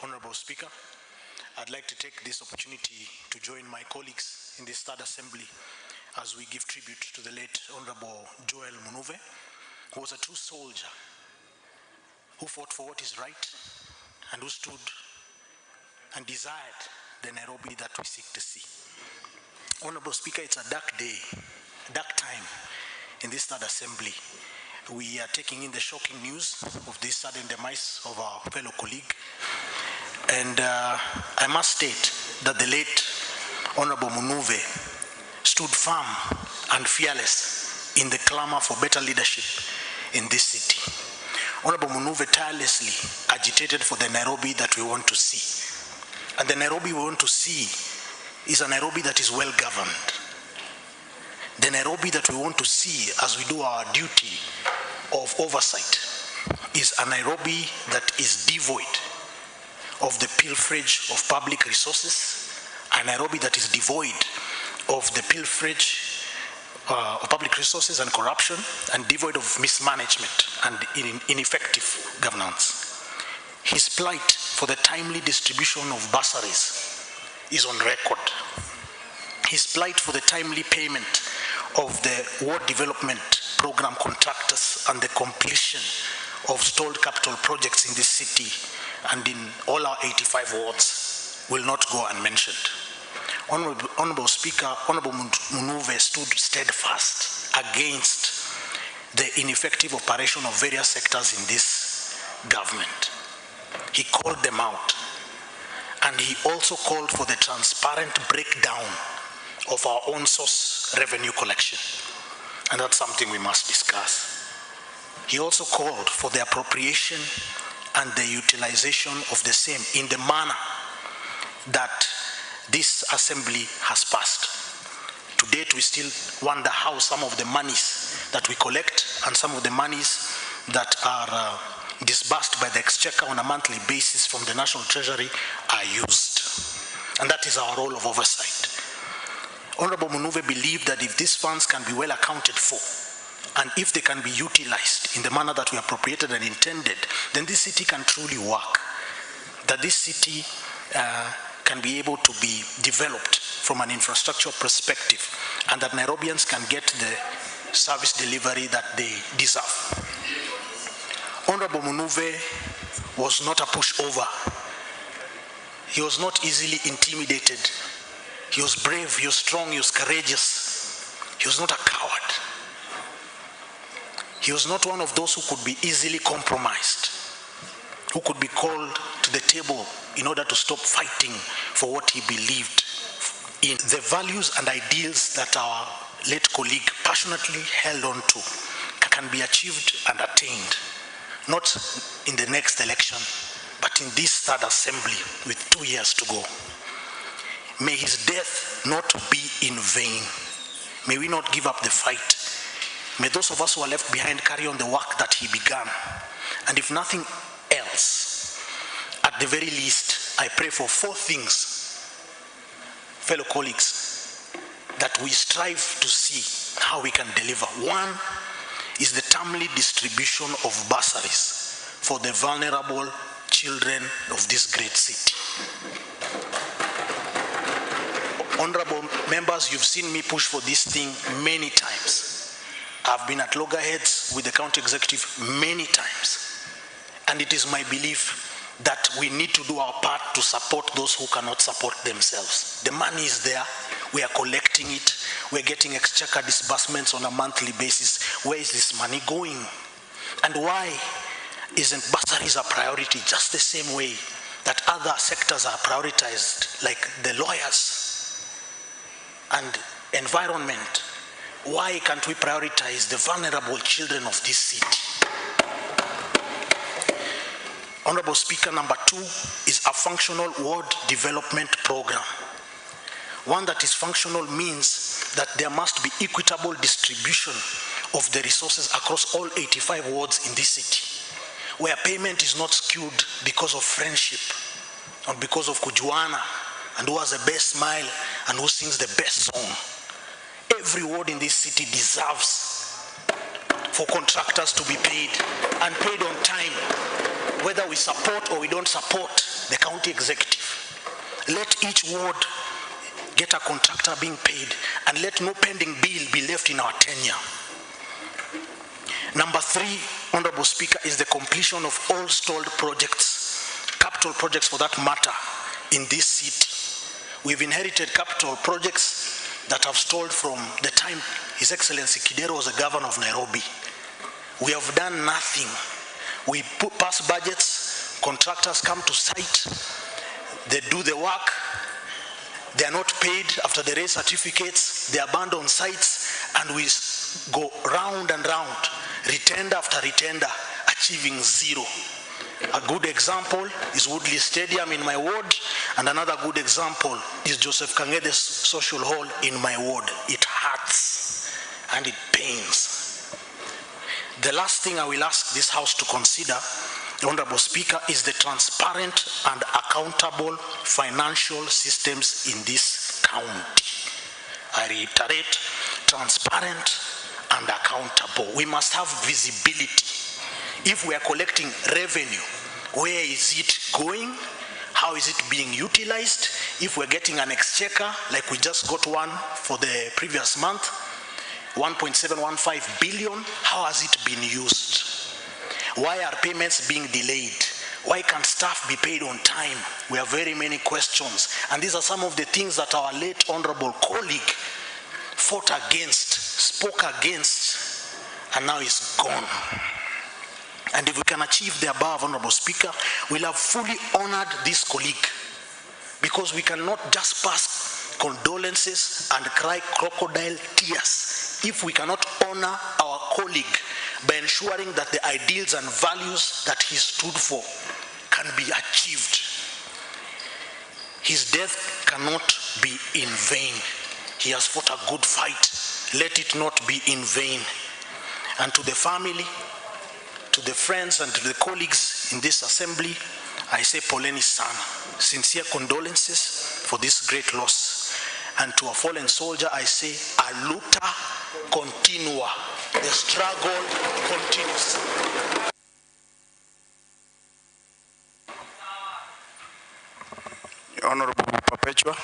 Honorable Speaker, I'd like to take this opportunity to join my colleagues in this third assembly as we give tribute to the late Honorable Joel Munuve, who was a true soldier, who fought for what is right and who stood and desired the Nairobi that we seek to see. Honorable Speaker, it's a dark day, a dark time in this third assembly. We are taking in the shocking news of this sudden demise of our fellow colleague. And I must state that the late Honorable Munuve stood firm and fearless in the clamor for better leadership in this city. Honorable Munuve tirelessly agitated for the Nairobi that we want to see. And the Nairobi we want to see is a Nairobi that is well governed. The Nairobi that we want to see as we do our duty of oversight is a Nairobi that is devoid of the pilferage of public resources, a Nairobi that is devoid of the pilferage of public resources and corruption, and devoid of mismanagement and ineffective governance. His plight for the timely distribution of bursaries is on record. His plight for the timely payment of the ward development program contractors and the completion of stalled capital projects in this city and in all our 85 wards will not go unmentioned. Honorable Speaker, Honorable Munuve stood steadfast against the ineffective operation of various sectors in this government. He called them out, and he also called for the transparent breakdown of our own source revenue collection, and that's something we must discuss. He also called for the appropriation and the utilization of the same in the manner that this assembly has passed. To date, we still wonder how some of the monies that we collect and some of the monies that are disbursed by the exchequer on a monthly basis from the National Treasury are used. And that is our role of oversight. Honorable Munuve believed that if these funds can be well accounted for, and if they can be utilized in the manner that we appropriated and intended, then this city can truly work. That this city can be able to be developed from an infrastructure perspective, and that Nairobians can get the service delivery that they deserve. Honorable Munuve was not a pushover. He was not easily intimidated. He was brave, he was strong, he was courageous. He was not a coward. He was not one of those who could be easily compromised, who could be called to the table in order to stop fighting for what he believed in. The values and ideals that our late colleague passionately held on to can be achieved and attained, not in the next election, but in this third assembly with 2 years to go. May his death not be in vain. May we not give up the fight. May those of us who are left behind carry on the work that he began. And if nothing else, at the very least, I pray for 4 things, fellow colleagues, that we strive to see how we can deliver. 1 is the timely distribution of bursaries for the vulnerable children of this great city. Honorable members, you've seen me push for this thing many times. I've been at loggerheads with the county executive many times. And it is my belief that we need to do our part to support those who cannot support themselves. The money is there. We are collecting it. We're getting exchequer disbursements on a monthly basis. Where is this money going? And why isn't bursaries a priority just the same way that other sectors are prioritized, like the lawyers and environment? Why can't we prioritize the vulnerable children of this city? Honorable Speaker, number 2 is a functional ward development program. One that is functional means that there must be equitable distribution of the resources across all 85 wards in this city, where payment is not skewed because of friendship or because of kujuana and who has the best smile and who sings the best song. Every ward in this city deserves for contractors to be paid, and paid on time. whether we support or we don't support the county executive. Let each ward get a contractor being paid, and let no pending bill be left in our tenure. Number 3, Honorable Speaker, is the completion of all stalled projects, capital projects for that matter, in this city. We've inherited capital projects that have stalled from the time His Excellency Kidero was the governor of Nairobi. We have done nothing. We pass budgets, contractors come to site, they do the work, they are not paid after they raise certificates, they abandon sites, and we go round and round, retender after retender, achieving zero. A good example is Woodley Stadium in my ward, and another good example is Joseph Kangede's social hall in my ward. It hurts and it pains. The last thing I will ask this House to consider, Honorable Speaker, is the transparent and accountable financial systems in this county. I reiterate, transparent and accountable. We must have visibility. If we are collecting revenue, where is it going? How is it being utilized? If we're getting an exchequer, like we just got one for the previous month, 1.715 billion, how has it been used? Why are payments being delayed? Why can't staff be paid on time? We have very many questions. And these are some of the things that our late honorable colleague fought against, spoke against, and now is gone. And if we can achieve the above, Honorable Speaker, we'll have fully honored this colleague, because we cannot just pass condolences and cry crocodile tears if we cannot honor our colleague by ensuring that the ideals and values that he stood for can be achieved. His death cannot be in vain. He has fought a good fight. Let it not be in vain. And to the family, to the friends, and to the colleagues in this assembly, I say poleni sana. Sincere condolences for this great loss. And to a fallen soldier, I say a luta continua. The struggle continues. Honorable Perpetua.